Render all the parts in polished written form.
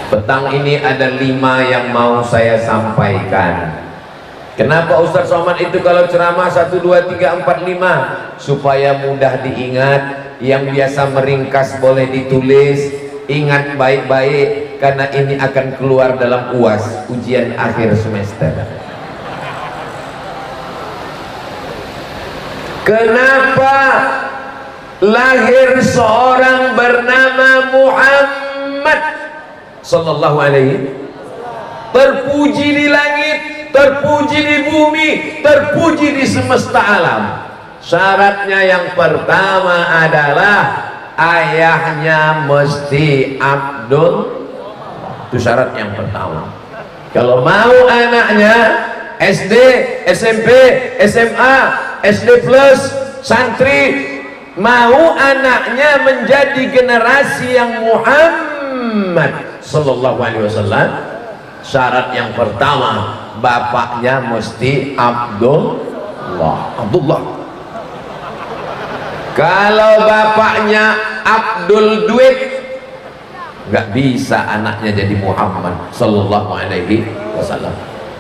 Petang ini ada 5 yang mau saya sampaikan. Kenapa Ustaz Somad itu kalau ceramah 1, 2, 3, 4, 5 supaya mudah diingat. Yang biasa meringkas boleh ditulis. Ingat baik-baik karena ini akan keluar dalam UAS, ujian akhir semester. Kenapa lahir seorang bernama Muhammad sallallahu alaihi, terpuji di langit, terpuji di bumi, terpuji di semesta alam? Syaratnya yang pertama adalah ayahnya mesti Abdul. Itu syarat yang pertama. Kalau mau anaknya SD, SMP, SMA, SD plus, santri, mau anaknya menjadi generasi yang Muhammad sallallahu alaihi wasallam, syarat yang pertama bapaknya mesti Abdullah. Kalau bapaknya Abdul Duit, nggak bisa anaknya jadi Muhammad sallallahu alaihi wasallam.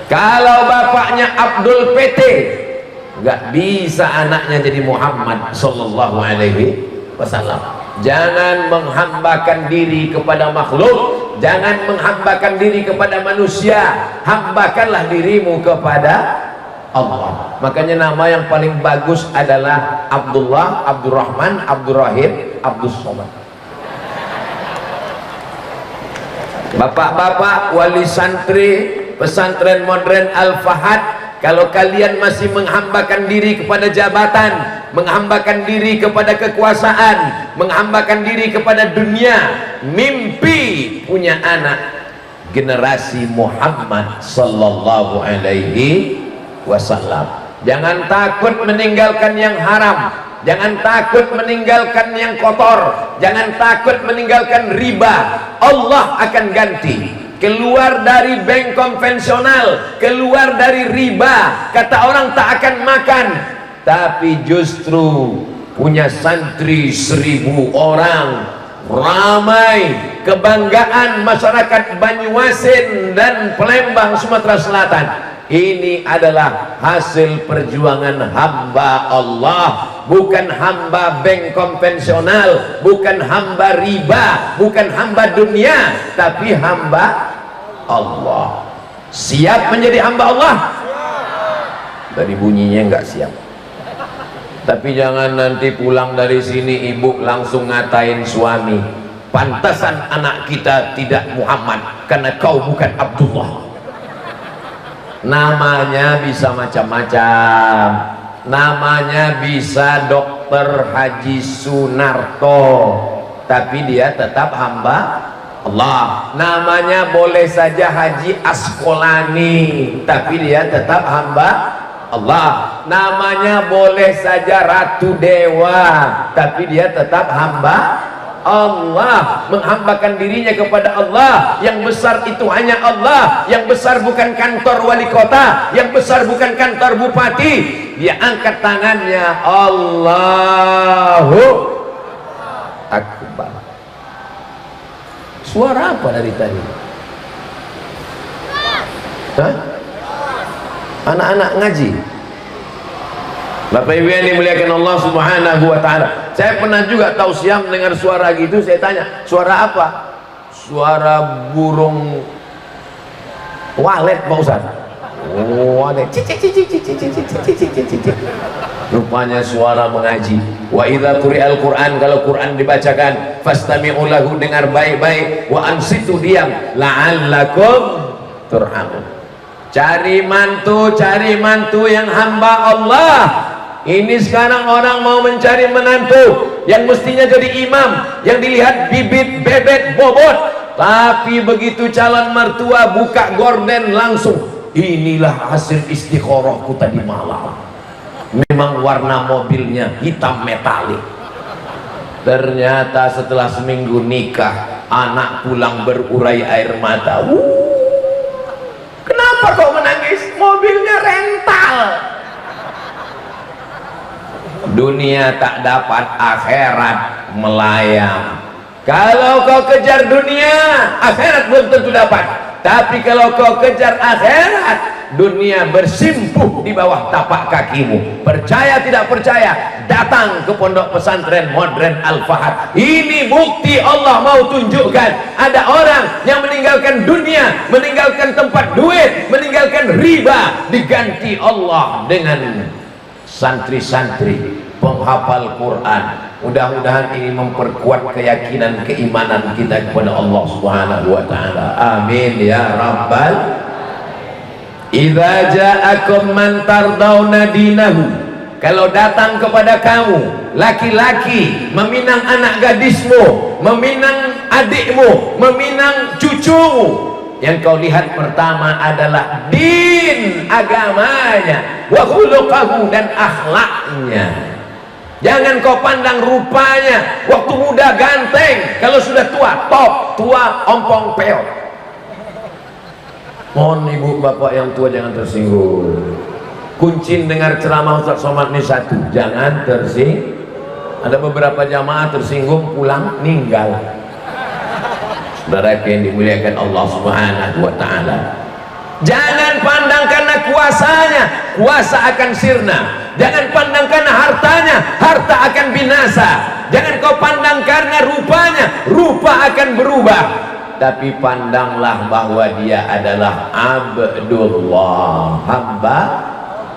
Kalau bapaknya Abdul PT, nggak bisa anaknya jadi Muhammad sallallahu alaihi wasallam. Jangan menghambakan diri kepada makhluk, jangan menghambakan diri kepada manusia, hambakanlah dirimu kepada Allah. Makanya nama yang paling bagus adalah Abdullah, Abdurrahman, Abdurrahim, Abdus Somad. Bapak-bapak wali santri pesantren modern Al-Fahad, kalau kalian masih menghambakan diri kepada jabatan, menghambakan diri kepada kekuasaan, menghambakan diri kepada dunia, mimpi punya anak generasi Muhammad sallallahu alaihi wasallam. Jangan takut meninggalkan yang haram, jangan takut meninggalkan yang kotor, jangan takut meninggalkan riba. Allah akan ganti. Keluar dari bank konvensional, keluar dari riba, kata orang tak akan makan, tapi justru punya santri 1000 orang, ramai, kebanggaan masyarakat Banyuasin dan Palembang, Sumatera Selatan. Ini adalah hasil perjuangan hamba Allah, bukan hamba bank konvensional, bukan hamba riba, bukan hamba dunia, tapi hamba Allah. Siap menjadi hamba Allah? Dari bunyinya nggak siap. Tapi jangan nanti pulang dari sini ibu langsung ngatain suami, pantasan anak kita tidak Muhammad karena kau bukan Abdullah. Namanya bisa macam-macam, namanya bisa Dokter Haji Sunarto, tapi dia tetap hamba Allah. Namanya boleh saja Haji Askolani, tapi dia tetap hamba Allah. Namanya boleh saja Ratu Dewa, tapi dia tetap hamba Allah, menghambakan dirinya kepada Allah. Yang besar itu hanya Allah. Yang besar bukan kantor wali kota, yang besar bukan kantor bupati. Dia angkat tangannya, Allahu Akbar. Suara apa dari tadi? Hah? Anak-anak ngaji. Bapak Ibu yang dimuliakan Allah Subhanahu wa taala. Saya pernah juga tausiah mendengar suara gitu, saya tanya, suara apa? Suara burung walet Pak Ustaz. Oh, walet. Rupanya suara mengaji. Wa idza quri'al Qur'an, kalau Quran dibacakan, fastami'u lahu, dengar baik-baik, wa ansitu, diam, la'allakum turhamun. Cari mantu yang hamba Allah. Ini sekarang orang mau mencari menantu yang mestinya jadi imam, yang dilihat bibit, bebet, bobot, tapi begitu calon mertua buka gorden langsung, inilah hasil istikharahku tadi malam. Memang warna mobilnya hitam metalik. Ternyata setelah seminggu nikah, anak pulang berurai air mata. Kenapa kau menangis? Mobilnya rental. Dunia tak dapat, akhirat melayang. Kalau kau kejar dunia, akhirat belum tentu dapat. Tapi kalau kau kejar akhirat, dunia bersimpuh di bawah tapak kakimu. Percaya tidak percaya, datang ke pondok pesantren modern Al-Fahad. Ini bukti Allah mau tunjukkan. Ada orang yang meninggalkan dunia, meninggalkan tempat duit, meninggalkan riba, diganti Allah dengan santri-santri penghafal Quran. Mudah-mudahan ini memperkuat keyakinan keimanan kita kepada Allah Subhanahu wa taala. Amin ya rabbal. Idza ja'akum man tardawna dinahu, kalau datang kepada kamu laki-laki meminang anak gadismu, meminang adikmu, meminang cucumu, yang kau lihat pertama adalah din, agamanya, wa khuluquhu, dan akhlaknya. Jangan kau pandang rupanya, waktu muda ganteng, kalau sudah tua top, tua ompong peot. Mohon ibu bapak yang tua jangan tersinggung. Kuncin dengar ceramah Ustaz Somad ini satu, jangan tersinggung. Ada beberapa jamaah tersinggung pulang ninggal. Saudara yang dimuliakan Allah Subhanahu wa taala, jangan pandang karena kuasanya, kuasa akan sirna. Jangan pandang karena hartanya, harta akan binasa. Jangan kau pandang karena rupanya, rupa akan berubah. Tapi pandanglah bahwa dia adalah Abdullah, hamba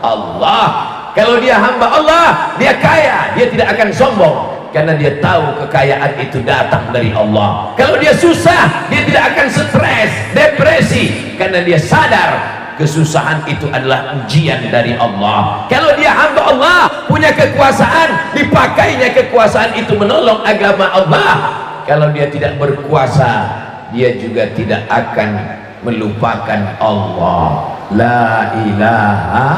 Allah. Kalau dia hamba Allah, dia kaya, dia tidak akan sombong, karena dia tahu kekayaan itu datang dari Allah. Kalau dia susah, dia tidak akan stres, depresi, karena dia sadar kesusahan itu adalah ujian dari Allah. Kalau dia hamba Allah, punya kekuasaan, dipakainya kekuasaan itu menolong agama Allah. Kalau dia tidak berkuasa, dia juga tidak akan melupakan Allah. La ilaha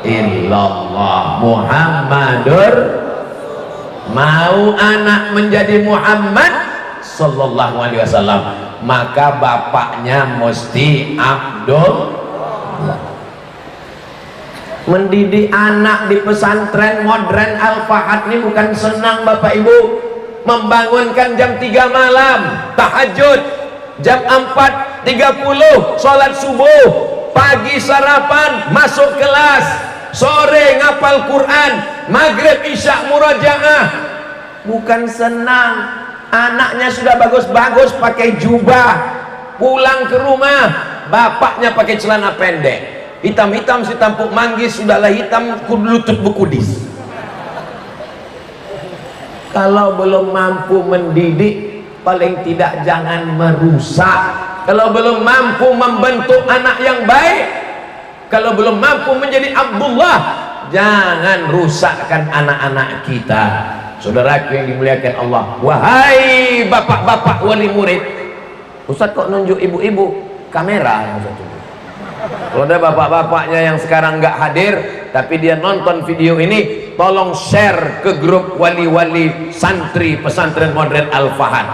illallah Muhammadur. Mau anak menjadi Muhammad sallallahu alaihi wasallam, maka bapaknya mesti Abdul. Mendidik anak di pesantren modern Al-Fahad ini bukan senang Bapak Ibu. Membangunkan jam 3 malam tahajud, jam 4.30 sholat subuh, pagi sarapan masuk kelas, sore ngapal Quran, maghrib isya murajaah. Bukan senang. Anaknya sudah bagus-bagus pakai jubah, pulang ke rumah bapaknya pakai celana pendek, hitam-hitam si tampuk manggis, sudahlah hitam lutut bekudis. Kalau belum mampu mendidik, paling tidak jangan merusak. Kalau belum mampu membentuk anak yang baik, kalau belum mampu menjadi Abdullah, jangan rusakkan anak-anak kita. Saudaraku yang dimuliakan Allah, wahai bapak-bapak wali murid. Ustaz kok nunjuk ibu-ibu kamera? Kalau ada bapak-bapaknya yang sekarang nggak hadir tapi dia nonton video ini, tolong share ke grup wali-wali santri pesantren modern Al-Fahad.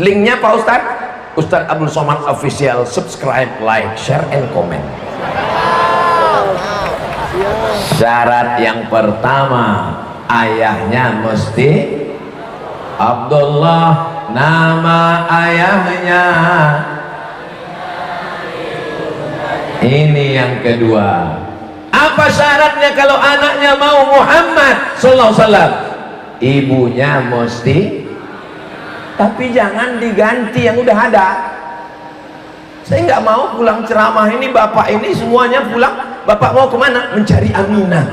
Linknya Pak Ustadz, Ustadz Abdul Somad Official. Subscribe, like, share, and comment. Syarat yang pertama, ayahnya mesti Abdullah, nama ayahnya. Ini yang kedua. Apa syaratnya kalau anaknya mau Muhammad sallallahu alaihi wasallam? Ibunya mesti, tapi jangan diganti yang udah ada. Saya nggak mau pulang ceramah ini bapak ini semuanya pulang. Bapak mau kemana? Mencari Aminah.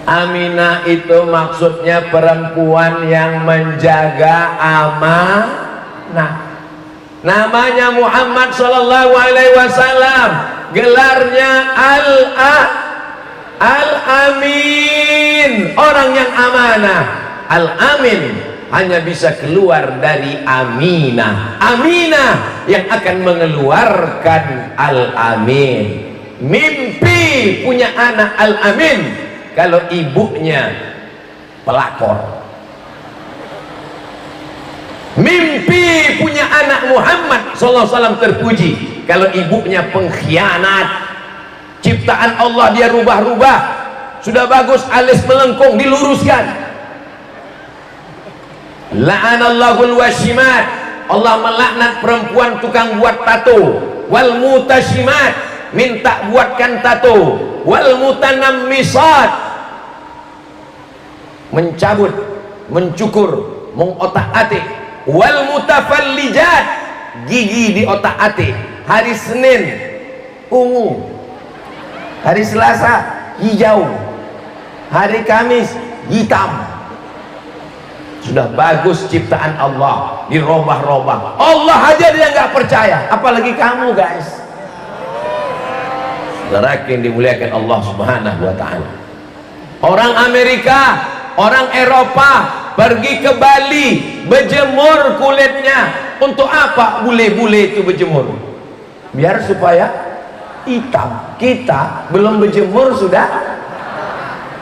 Aminah itu maksudnya perempuan yang menjaga amanah. Namanya Muhammad sallallahu alaihi wasallam, gelarnya Al-Amin, orang yang amanah. Al-Amin hanya bisa keluar dari Aminah. Aminah yang akan mengeluarkan Al-Amin. Mimpi punya anak Al-Amin kalau ibunya pelakor. Mimpi punya anak Muhammad sallallahu alaihi wasallam terpuji kalau ibunya pengkhianat. Ciptaan Allah dia rubah-rubah. Sudah bagus alis melengkung, diluruskan. La'anallahul washimat, Allah melaknat perempuan tukang buat tato. Wal mutashimat, minta buatkan tato. Wal mutanammisat, mencabut, mencukur, mengotak-atik. Wal mutafallijat, gigi di otak-atik. Hari Senin ungu, hari Selasa hijau, hari Kamis hitam. Sudah bagus ciptaan Allah, dirobah-robah. Allah aja dia nggak percaya, apalagi kamu guys. Saudara yang dimuliakan Allah Subhanahu wa ta'ala, orang Amerika, orang Eropa pergi ke Bali berjemur kulitnya. Untuk apa bule-bule itu berjemur? Biar supaya hitam. Kita belum berjemur sudah.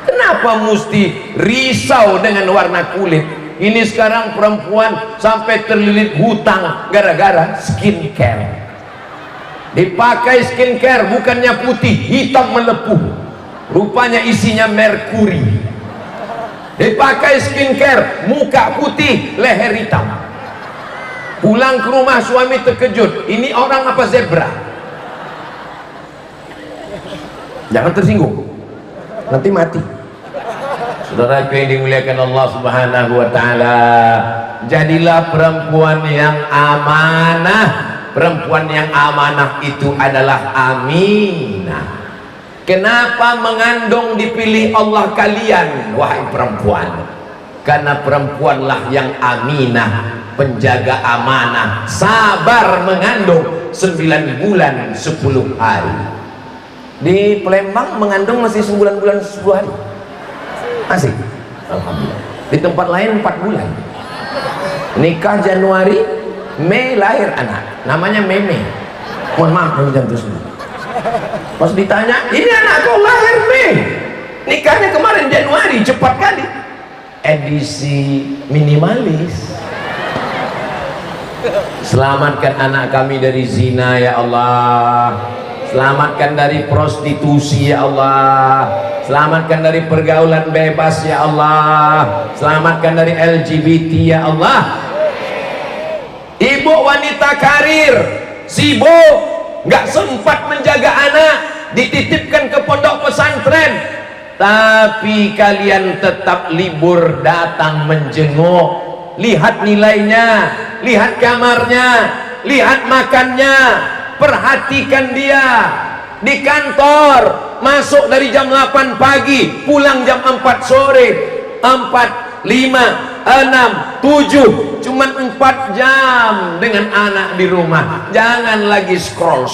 Kenapa mesti risau dengan warna kulit? Ini sekarang perempuan sampai terlilit hutang gara-gara skincare. Dipakai skincare bukannya putih, hitam melepuh. Rupanya isinya merkuri. Dipakai skincare, muka putih, leher hitam. Pulang ke rumah suami terkejut, ini orang apa zebra? Jangan tersinggung, nanti mati. Saudara yang dimuliakan Allah Subhanahu wa ta'ala, jadilah perempuan yang amanah. Perempuan yang amanah itu adalah aminah. Kenapa mengandung dipilih Allah kalian, wahai perempuan? Karena perempuanlah yang aminah, penjaga amanah, sabar mengandung 9 bulan 10 hari. Di Palembang mengandung masih 9 bulan 10 hari. Masih, alhamdulillah. Di tempat lain 4 bulan. Nikah Januari, Mei lahir anak, namanya Meme. Mohon maaf jam terus. Pas ditanya, ini anak kau lahir Mei, nikahnya kemarin Januari, cepat kali. Edisi minimalis. Selamatkan anak kami dari zina ya Allah, selamatkan dari prostitusi ya Allah, selamatkan dari pergaulan bebas ya Allah, selamatkan dari LGBT ya Allah. Ibu wanita karir sibuk, nggak sempat menjaga anak, dititipkan ke pondok pesantren, tapi kalian tetap libur datang menjenguk. Lihat nilainya, lihat kamarnya, lihat makannya, perhatikan dia. Di kantor masuk dari jam 8 pagi, pulang jam 4 sore. 4, 5, 6, 7, cuman 4 jam dengan anak di rumah. Jangan lagi scroll.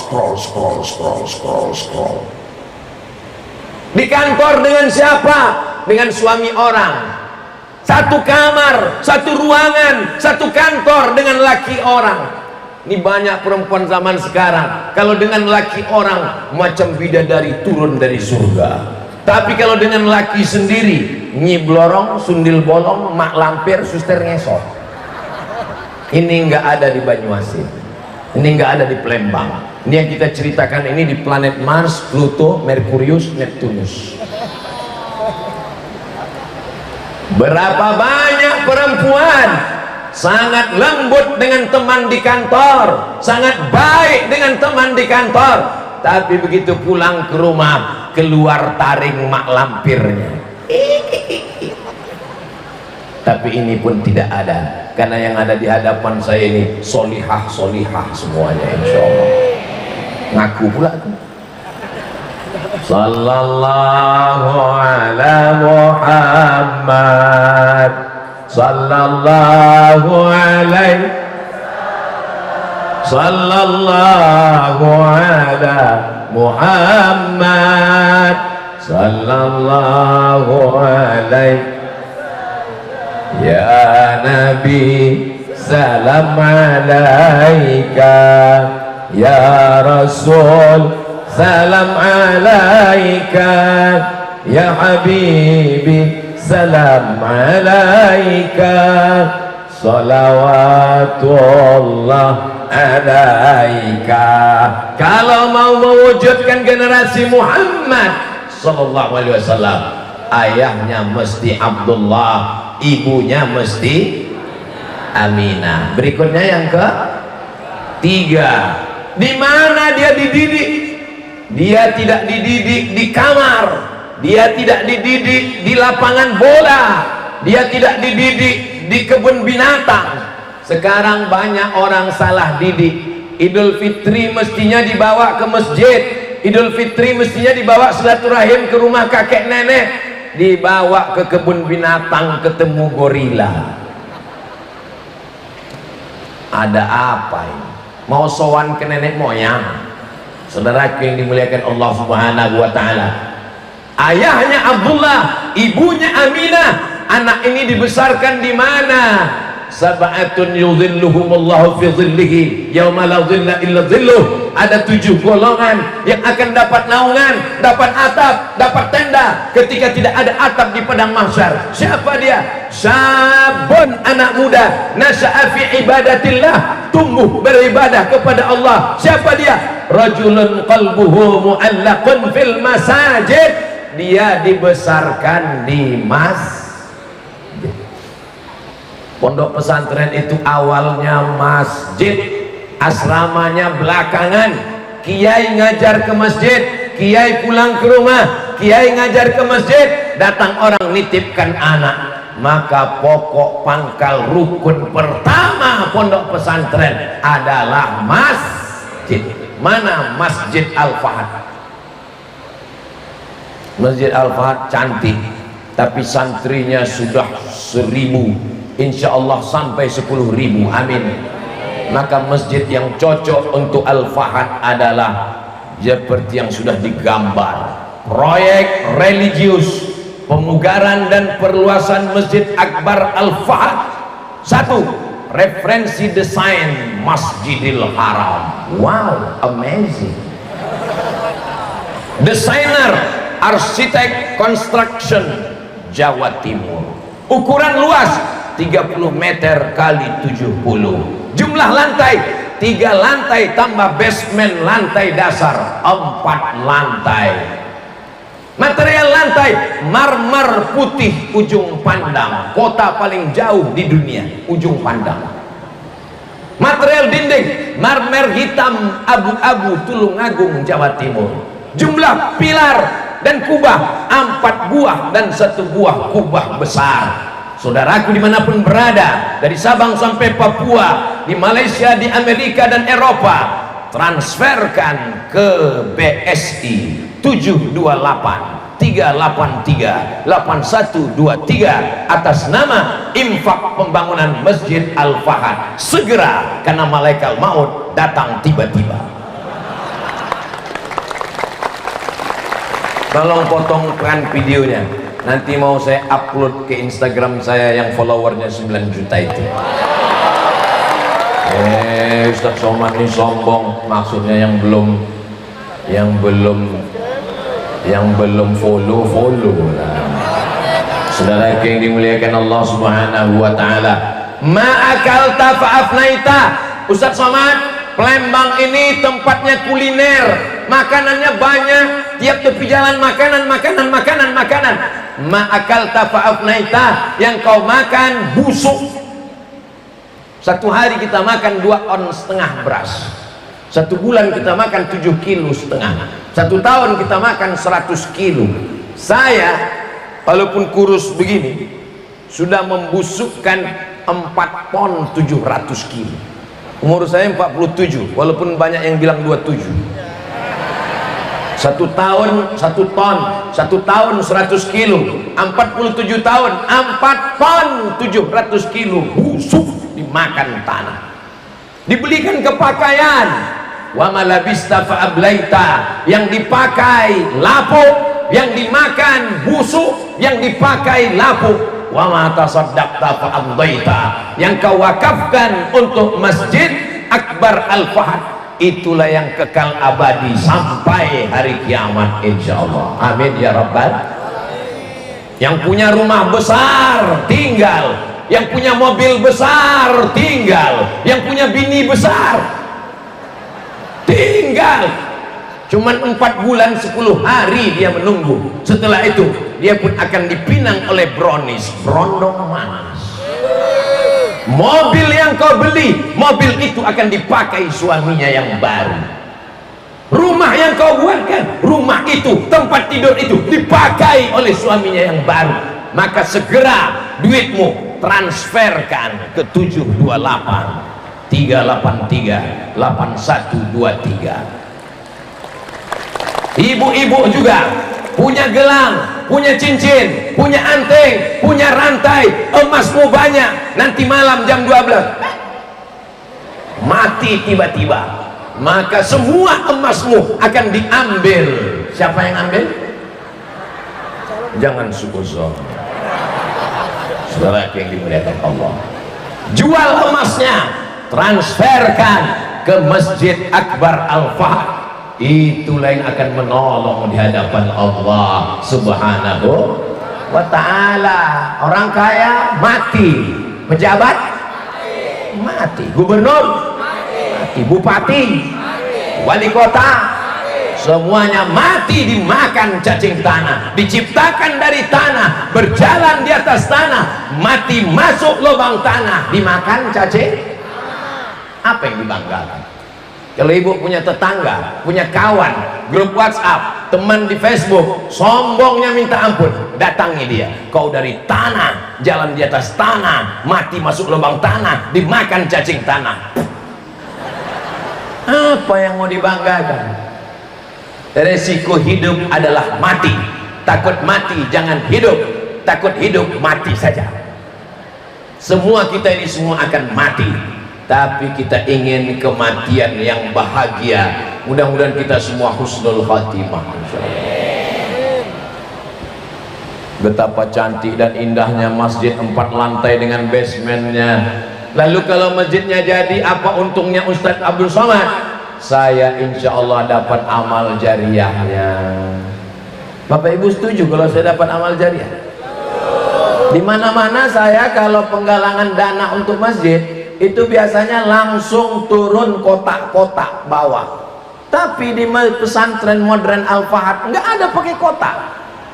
Di kantor dengan siapa? Dengan suami orang. Satu kamar, satu ruangan, satu kantor dengan laki orang. Ini banyak perempuan zaman sekarang, kalau dengan laki orang macam bidadari turun dari surga. Tapi kalau dengan laki sendiri, Nyi Blorong, Sundil Bolong, Mak Lampir, Suster Ngesot. Ini nggak ada di Banyuasin, ini nggak ada di Palembang. Ini yang kita ceritakan ini di planet Mars, Pluto, Merkurius, Neptunus. Berapa banyak perempuan sangat lembut dengan teman di kantor, sangat baik dengan teman di kantor, tapi begitu pulang ke rumah keluar taring mak lampirnya. Tapi ini pun tidak ada, karena yang ada di hadapan saya ini solihah semuanya, insya Allah. Ngaku pula tuh. Sallallahu ala Muhammad, sallallahu alaihi, sallallahu ala Muhammad, sallallahu alaihi. Ya Nabi, salam alaika. Ya Rasul, salam alaika. Ya Habibi, salam alaika. Salawatullah alaika. Kalau mau mewujudkan generasi Muhammad sallallahu alaihi wasallam, ayahnya mesti Abdullah, ibunya mesti Aminah. Berikutnya yang ketiga, di mana dia dididik? Dia tidak dididik di kamar, dia tidak dididik di lapangan bola, dia tidak dididik di kebun binatang. Sekarang banyak orang salah didik. Idul Fitri mestinya dibawa ke masjid, Idul Fitri mestinya dibawa silaturahim ke rumah kakek nenek, dibawa ke kebun binatang ketemu gorila. Ada apa ini? Mau sowan ke nenek moyang? Saudaraku yang dimuliakan Allah Subhanahu wa taala. Ayahnya Abdullah, ibunya Aminah. Anak ini dibesarkan di mana? Sab'atun yudhilluhumullahu fi dhillihi yauma la dhilla illa dhilluh. Ada 7 golongan yang akan dapat naungan, dapat atap, dapat tenda ketika tidak ada atap di padang mahsyar. Siapa dia? Sabun, anak muda, nasya'a fi ibadatillah, tumbuh beribadah kepada Allah. Siapa dia? Rajulun qalbuhu mu'allaqun fil masajid, dia dibesarkan di masjid. Pondok pesantren itu awalnya masjid, asramanya belakangan. Kiai ngajar ke masjid, kiai pulang ke rumah, kiai ngajar ke masjid, datang orang nitipkan anak. Maka pokok pangkal rukun pertama pondok pesantren adalah masjid. Mana Masjid Al-Fahad? Masjid Al-Fahad cantik, tapi santrinya sudah 1000, insya Allah sampai 10.000. Amin. Maka masjid yang cocok untuk Al-Fahad adalah seperti yang sudah digambar, proyek religius pemugaran dan perluasan Masjid Akbar Al-Fahad. 1. Referensi desain Masjidil Haram. Wow, amazing. Desainer, arsitek, construction Jawa Timur. Ukuran luas 30 meter kali 70. Jumlah lantai 3 lantai tambah basement lantai dasar 4 lantai. Material lantai marmer putih Ujung Pandang, kota paling jauh di dunia, Ujung Pandang. Material dinding marmer hitam abu-abu Tulungagung, Jawa Timur. Jumlah pilar dan kubah 4 buah dan 1 buah kubah besar. Saudaraku dimanapun berada, dari Sabang sampai Papua, di Malaysia, di Amerika dan Eropa, transferkan ke BSI 728 383 8123 atas nama infak pembangunan Masjid Al-Fahad. Segera, karena malaikat maut datang tiba-tiba. Tolong potongkan videonya, nanti mau saya upload ke Instagram saya yang followernya 9 juta itu. Ustaz Somad ini sombong, maksudnya yang belum follow lah. Saudara yang dimuliakan Allah Subhanahu wa taala, ma'akalta fa'afnaita. Ustaz Somad, Palembang ini tempatnya kuliner, makanannya banyak, tiap tepi jalan makanan. Ma'akalta fa'afnaita, yang kau makan busuk. 1 hari kita makan 2,5 on beras. 1 bulan kita makan 7,5 kilo. 1 tahun kita makan 100 kilo. Saya walaupun kurus begini sudah membusukkan 4 pon 700 kilo. Umur saya 47, walaupun banyak yang bilang 27. 1 tahun 1 ton, 1 tahun 100 kilo, 47 tahun 4 ton 700 kilo busuk dimakan tanah. Dibelikan ke pakaian, wa malabista fa'ablaita, yang dipakai lapuk, yang dimakan busuk, yang dipakai lapuk. Wa ma tasaddaqta fa'amdaita, yang kau wakafkan untuk Masjid Akbar Al-Fahad, itulah yang kekal abadi sampai hari kiamat insyaallah. Amin ya rabbal. Yang punya rumah besar tinggal, yang punya mobil besar tinggal, yang punya bini besar tinggal. Cuman 4 bulan 10 hari dia menunggu. Setelah itu dia pun akan dipinang oleh brownies, brondong manis. Mobil yang kau beli, mobil itu akan dipakai suaminya yang baru. Rumah yang kau buatkan, rumah itu, tempat tidur itu dipakai oleh suaminya yang baru. Maka segera duitmu transferkan ke 728 383 8123. Ibu-ibu juga punya gelang, punya cincin, punya anting, punya rantai, emasmu banyak, nanti malam jam 12 mati tiba-tiba, maka semua emasmu akan diambil. Siapa yang ambil? Jangan suuzon, saudara yang dimuliakan Allah. Jual emasnya, transferkan ke Masjid Akbar Al-Fahd. Itulah yang akan menolong di hadapan Allah Subhanahu wa ta'ala. Orang kaya mati, pejabat mati, gubernur mati, bupati mati, wali kota mati. Semuanya mati dimakan cacing tanah. Diciptakan dari tanah, berjalan di atas tanah, mati masuk lubang tanah, dimakan cacing. Apa yang dibanggakan? Kalau ibu punya tetangga, punya kawan, grup WhatsApp, teman di Facebook, sombongnya minta ampun, datangi dia. Kau dari tanah, jalan di atas tanah, mati masuk lubang tanah, dimakan cacing tanah. Apa yang mau dibanggakan? Resiko hidup adalah mati. Takut mati jangan hidup, takut hidup mati saja. Semua kita ini semua akan mati, tapi kita ingin kematian yang bahagia. Mudah-mudahan kita semua husnul khatimah, insyaallah. Betapa cantik dan indahnya masjid 4 lantai dengan basementnya. Lalu kalau masjidnya jadi, apa untungnya Ustadz Abdul Somad? Saya insya Allah dapat amal jariahnya. Bapak Ibu setuju kalau saya dapat amal jariah? Di mana-mana saya kalau penggalangan dana untuk masjid itu biasanya langsung turun kotak-kotak bawah. Tapi di pesantren modern Al-Fahd nggak ada pakai kotak.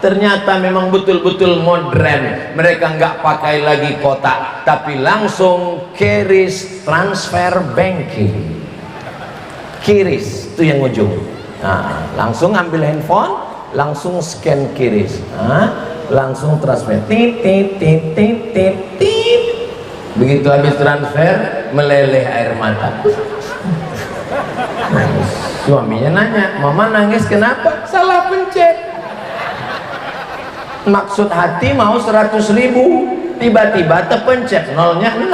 Ternyata memang betul-betul modern. Mereka nggak pakai lagi kotak, tapi langsung QRIS, transfer banking. QRIS itu yang ujung. Nah, langsung ambil handphone, langsung scan QRIS, langsung transfer. Tit tit tit tit tit tit. Begitu habis transfer, meleleh air mata. Suaminya nanya, mama nangis kenapa? Salah pencet. Maksud hati mau 100.000, tiba-tiba terpencet nolnya 6.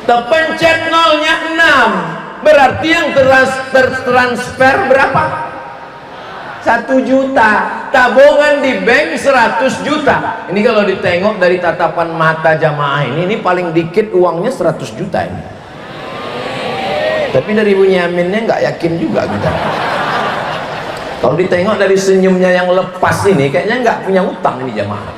Terpencet nolnya 6, berarti yang tertransfer berapa? 1 juta. Tabungan di bank 100 juta. Ini kalau ditengok dari tatapan mata jamaah ini paling dikit uangnya 100 juta ini. Tapi dari bunyi aminnya nggak yakin juga kita. Kalau ditengok dari senyumnya yang lepas ini, kayaknya nggak punya utang ini jamaah.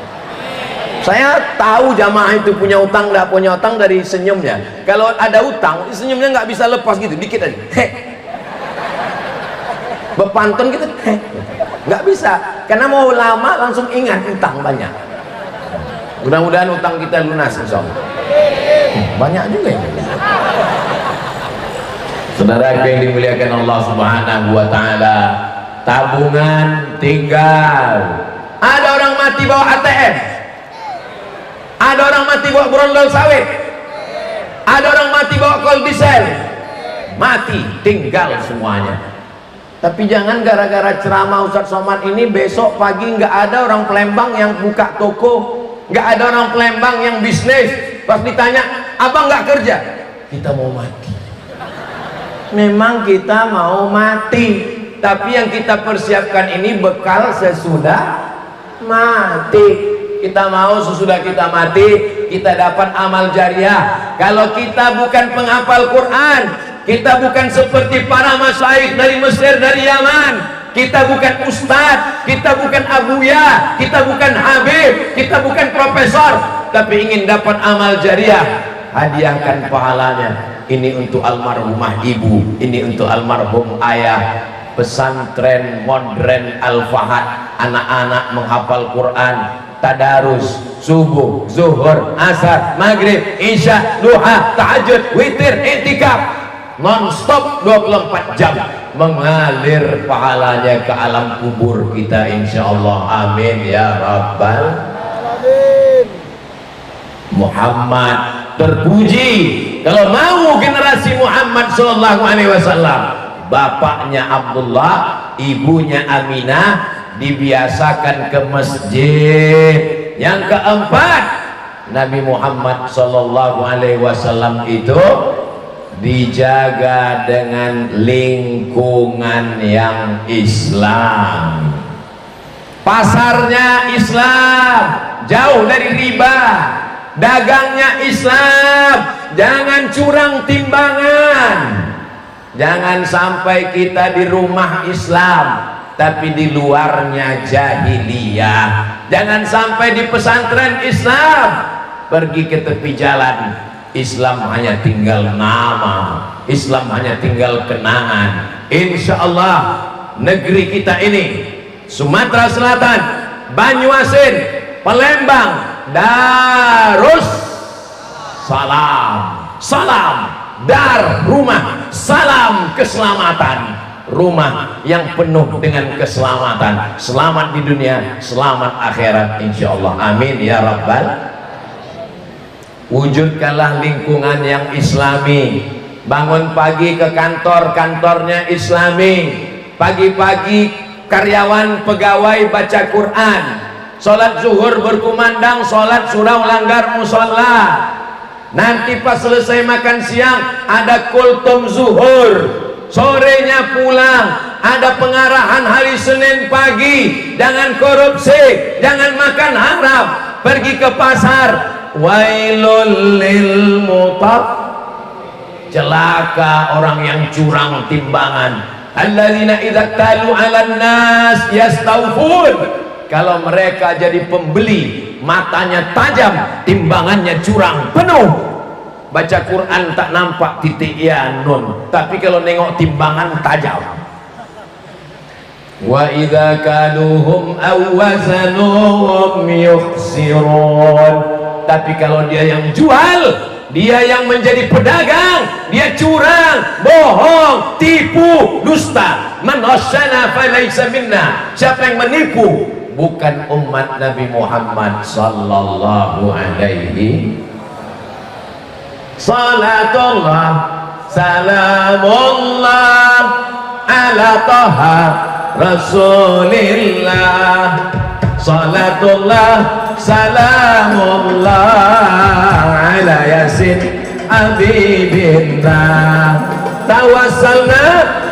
Saya tahu jamaah itu punya utang nggak punya utang dari senyumnya. Kalau ada utang, senyumnya nggak bisa lepas gitu, dikit aja. Bepantun gitu, nggak bisa. Karena mau lama langsung ingat utang banyak. Mudah-mudahan utang kita lunas, insyaallah. Banyak juga ya. Saudara yang dimuliakan Allah Subhanahu wa ta'ala, tabungan tinggal. Ada orang mati bawa ATM, ada orang mati bawa brondol sawit, ada orang mati bawa kol diesel. Mati tinggal semuanya. Tapi jangan gara-gara ceramah Ustadz Somad ini besok pagi nggak ada orang Palembang yang buka toko, nggak ada orang Palembang yang bisnis. Pas ditanya, abang nggak kerja? Kita mau mati. Memang kita mau mati, tapi yang kita persiapkan ini bekal sesudah mati. Kita mau sesudah kita mati kita dapat amal jariah. Kalau kita bukan penghafal Quran, kita bukan seperti para masyayikh dari Mesir, dari Yaman, kita bukan ustadz, kita bukan abuya, kita bukan habib, kita bukan profesor, tapi ingin dapat amal jariah, hadiahkan pahalanya. Ini untuk almarhumah ibu, ini untuk almarhum ayah. Pesantren modern Al-Fahd, anak-anak menghafal Quran, tadarus, subuh, zuhur, asar, maghrib, isya, duha, tahajud, witir, i'tikaf, non-stop 24 jam mengalir pahalanya ke alam kubur kita insyaallah. Amin ya rabbal alamin. Muhammad terpuji kalau mau generasi Muhammad sallallahu alaihi wasallam. Bapaknya Abdullah, ibunya Aminah dibiasakan ke masjid. Yang keempat, Nabi Muhammad sallallahu alaihi wasallam itu dijaga dengan lingkungan yang Islam. Pasarnya Islam, jauh dari riba. Dagangnya Islam, jangan curang timbangan. Jangan sampai kita di rumah Islam tapi di luarnya jahiliyah. Jangan sampai di pesantren Islam pergi ke tepi jalan, Islam hanya tinggal nama, Islam hanya tinggal kenangan. Insya Allah negeri kita ini, Sumatera Selatan, Banyuasin, Palembang, Darus Salam, salam dar rumah, salam keselamatan, rumah yang penuh dengan keselamatan, selamat di dunia, selamat akhirat insyaallah. Amin ya rabbal. Wujudkanlah lingkungan yang islami. Bangun pagi ke kantor, kantornya islami. Pagi-pagi karyawan pegawai baca Quran, sholat zuhur berkumandang, sholat surau langgar musola. Nanti pas selesai makan siang ada kultum zuhur, sorenya pulang, ada pengarahan hari Senin pagi, jangan korupsi, jangan makan haram, pergi ke pasar. Wailul lil mutaf, celaka orang yang curang timbangan. Alladzina idza talu 'alan nas yastawfun, kalau mereka jadi pembeli matanya tajam, timbangannya curang penuh. Baca Quran tak nampak titik ya nun, tapi kalau nengok timbangan tajam. Wa idza kaluhum aw wazanuhum yukhsirun, tapi kalau dia yang jual, dia yang menjadi pedagang, dia curang, bohong, tipu, dusta. Man ghasyana falaysa minna, siapa yang menipu bukan umat Nabi Muhammad sallallahu alaihi. Salatullah salamullah ala taha rasulillah. Salatullah salamullah ala yasin habibillah. Tawassalna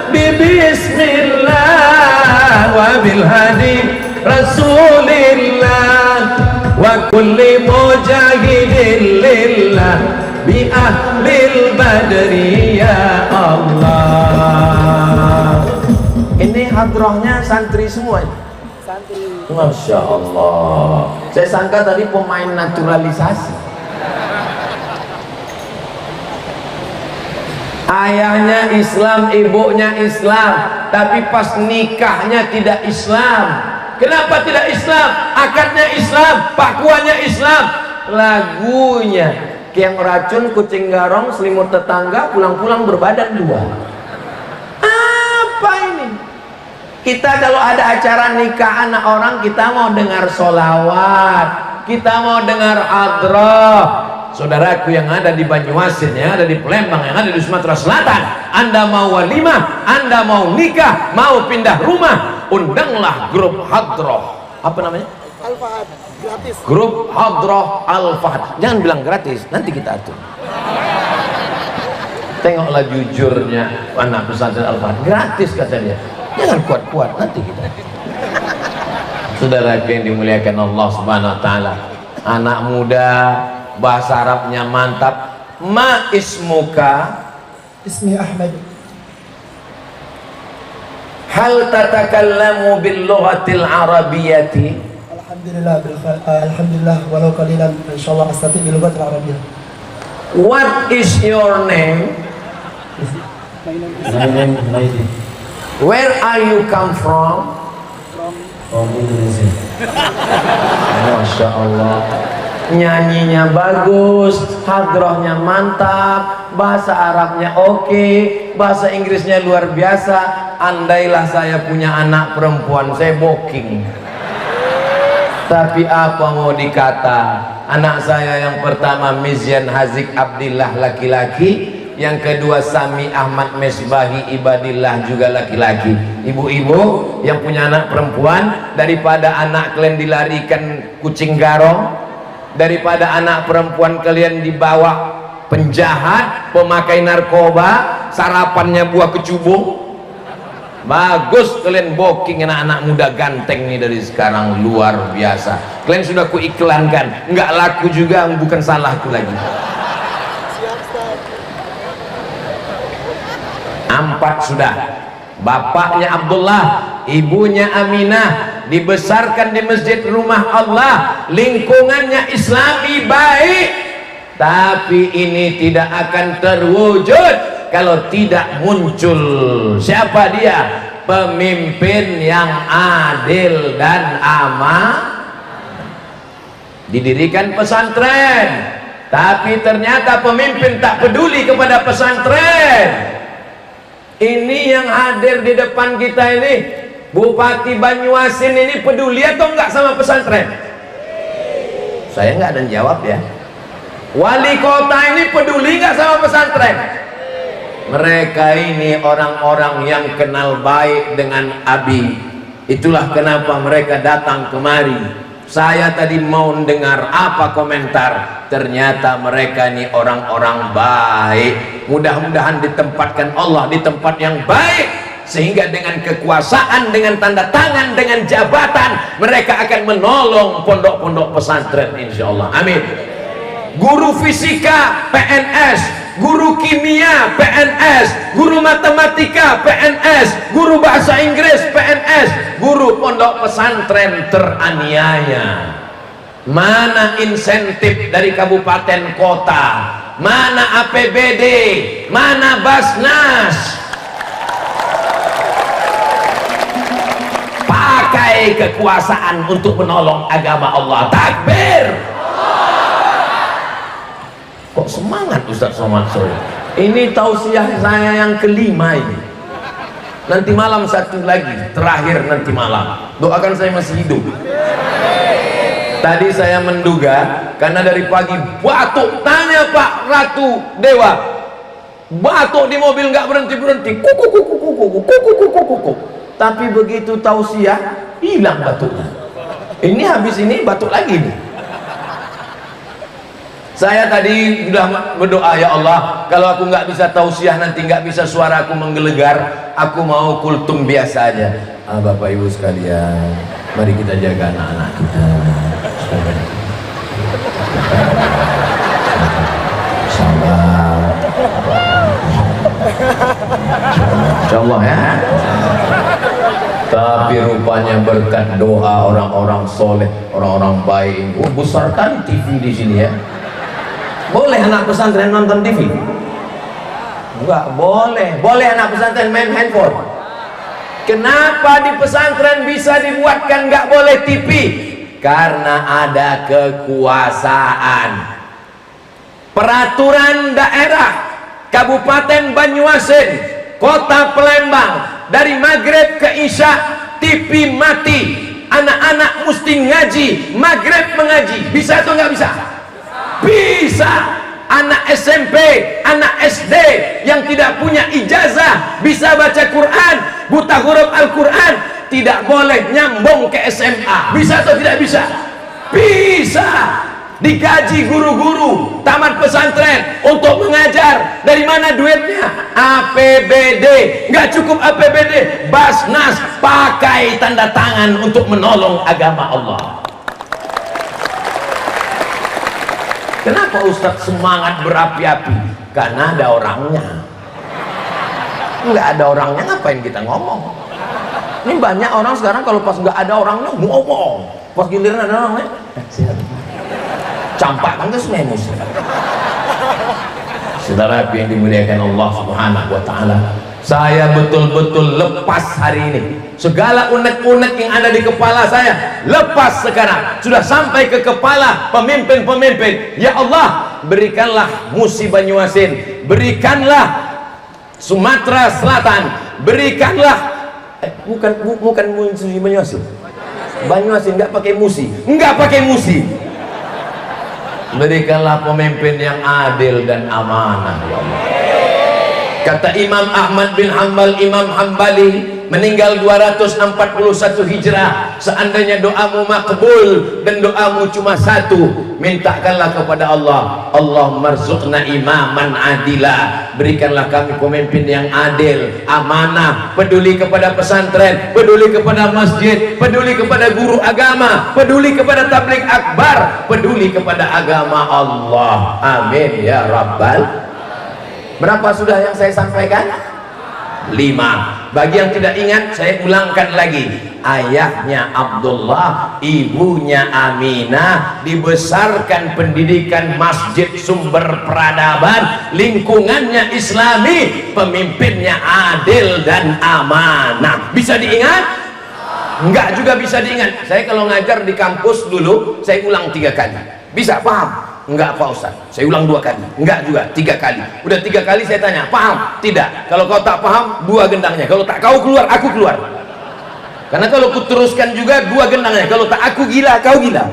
bi bismillah wa bil hadi Rasulillah wa kulli mujahidin lillah bi ahlil badri ya Allah. Ini hadrohnya santri semua. Santri. Masya Allah. Saya sangka tadi pemain naturalisasi. Ayahnya Islam, ibunya Islam, tapi pas nikahnya tidak Islam. Kenapa tidak Islam? Akadnya Islam, pakuannya Islam, lagunya yang racun, kucing garong, selimut tetangga, pulang-pulang berbadan dua. Apa ini? Kita kalau ada acara nikah anak orang, kita mau dengar sholawat, kita mau dengar hadroh. Saudaraku yang ada di Banyuasin, yang ada di Palembang, yang ada di Sumatera Selatan, Anda mau walimah, Anda mau nikah, mau pindah rumah, undanglah grup hadroh. Apa namanya? Al-Fahad, gratis. Grup hadroh Al-Fahad. Jangan bilang gratis, nanti kita atur. Tengoklah jujurnya anak pesantren Al-Fahad, gratis kata dia. Jangan kuat-kuat, nanti kita. Saudara yang dimuliakan Allah Subhanahu wa taala, anak muda bahasa Arabnya mantap. Ma ismuka? Ismi Ahmad. Hal tatakallamu bil lughatil arabiyyati? Alhamdulillah walau qalilan insyaallah astati bil lughatil arabiyyah. What is your name? My name is Naidi. Where are you come from? From Indonesia. Masya Allah. nyanyinya bagus, hadrohnya mantap, bahasa Arabnya oke, bahasa Inggrisnya luar biasa. Andailah saya punya anak perempuan, saya booking. Tapi apa mau dikata, anak saya yang pertama Mizyan Hazik Abdillah laki-laki, yang kedua Sami Ahmad Mesbahi Ibadillah juga laki-laki. Ibu-ibu yang punya anak perempuan, daripada anak kalian dilarikan kucing garong, daripada anak perempuan kalian dibawa penjahat, pemakai narkoba, sarapannya buah kecubung, bagus kalian booking anak-anak muda ganteng nih dari sekarang, luar biasa. Kalian sudah kuiklankan, nggak laku juga, bukan salahku lagi. 4 sudah. Bapaknya Abdullah, ibunya Aminah, dibesarkan di masjid rumah Allah, lingkungannya Islami baik. Tapi ini tidak akan terwujud kalau tidak muncul siapa dia? Pemimpin yang adil dan amanah. Didirikan pesantren, tapi ternyata pemimpin tak peduli kepada pesantren. Ini yang hadir di depan kita ini, Bupati Banyuasin ini peduli atau enggak sama pesantren? Saya enggak ada jawab ya. Wali kota ini peduli enggak sama pesantren? Mereka ini orang-orang yang kenal baik dengan Abi. Itulah kenapa mereka datang kemari. Saya tadi mau dengar apa komentar, ternyata mereka ini orang-orang baik. Mudah-mudahan ditempatkan Allah di tempat yang baik, sehingga dengan kekuasaan, dengan tanda tangan, dengan jabatan, mereka akan menolong pondok-pondok pesantren insyaallah. Amin. Guru fisika PNS, guru kimia PNS, guru matematika PNS, guru bahasa Inggris PNS, guru pondok pesantren teraniaya. Mana insentif dari kabupaten kota, mana APBD, mana Basnas? Pakai kekuasaan untuk menolong agama Allah. Takbir. Kok semangat Ustaz Somad sore? Ini tausiah saya yang kelima ini. Nanti malam satu lagi, terakhir nanti malam. Doakan saya masih hidup. Tadi saya menduga, karena dari pagi batuk, tanya Pak Ratu Dewa, batuk di mobil nggak berhenti-berhenti, kuku kuku kuku kuku kuku kuku kuku. Tapi begitu tausiah, hilang batuknya. Ini habis ini batuk lagi nih. Saya tadi sudah berdoa, ya Allah, kalau aku nggak bisa tausiah, nanti nggak bisa suara aku menggelegar, aku mau kultum biasa aja. Bapak Ibu sekalian, mari kita jaga anak-anak kita. Sabar, insyaallah ya. Tapi rupanya berkat doa orang-orang soleh, orang-orang baik. Besarkan TV di sini ya. Boleh anak pesantren nonton TV? Enggak boleh. Boleh anak pesantren main handphone? Kenapa di pesantren bisa dibuatkan nggak boleh TV? Karena ada kekuasaan. Peraturan daerah Kabupaten Banyuasin, Kota Palembang, dari maghrib ke isya TV mati. Anak-anak mesti ngaji, maghrib mengaji. Bisa atau nggak bisa? Bisa. Anak SMP, anak SD yang tidak punya ijazah bisa baca Quran, buta huruf Al-Quran, tidak boleh nyambung ke SMA. Bisa atau tidak bisa? Bisa. Digaji guru-guru tamat pesantren untuk mengajar. Dari mana duitnya? APBD. Nggak cukup APBD, Basnas pakai tanda tangan untuk menolong agama Allah. Kenapa Ustadz semangat berapi-api? Karena ada orangnya. Nggak ada orangnya, ngapain kita ngomong? Ini banyak orang sekarang kalau pas nggak ada orangnya ngomong, pas giliran ada orangnya campak kan memus. Saudara yang dimuliakan Allah Subhanahu wa taala, Saya betul-betul lepas hari ini. Segala unek-unek yang ada di kepala saya lepas sekarang, sudah sampai ke kepala pemimpin-pemimpin. Ya Allah, berikanlah Musi Banyuasin, berikanlah Sumatera Selatan, berikanlah bukan Musi Banyuasin. Banyuasin nggak pakai Musi, nggak pakai Musi. Berikanlah pemimpin yang adil dan amanah, ya Allah. Kata Imam Ahmad bin Hanbal, Imam Hambali, meninggal 241 Hijrah. Seandainya doamu makbul dan doamu cuma satu, mintakanlah kepada Allah, Allah marzuqna imaman adila, berikanlah kami pemimpin yang adil, amanah, peduli kepada pesantren, peduli kepada masjid, peduli kepada guru agama, peduli kepada tabligh akbar, peduli kepada agama Allah. Amin ya rabbal. Berapa sudah yang saya sampaikan? 5. Bagi yang tidak ingat, saya ulangkan lagi. Ayahnya Abdullah, ibunya Aminah, dibesarkan pendidikan Masjid Sumber Peradaban, lingkungannya Islami, pemimpinnya adil dan amanah. Bisa diingat? Enggak juga bisa diingat. Saya kalau ngajar di kampus dulu, saya ulang 3 kali. Bisa paham? Enggak Pak Ustaz, saya ulang 2 kali. Enggak juga, 3 kali. Udah 3 kali saya tanya, paham? Tidak. Kalau kau tak paham, 2 gendangnya. Kalau tak kau keluar, aku keluar. Karena kalau ku teruskan juga 2 gendangnya. Kalau tak aku gila, kau gila.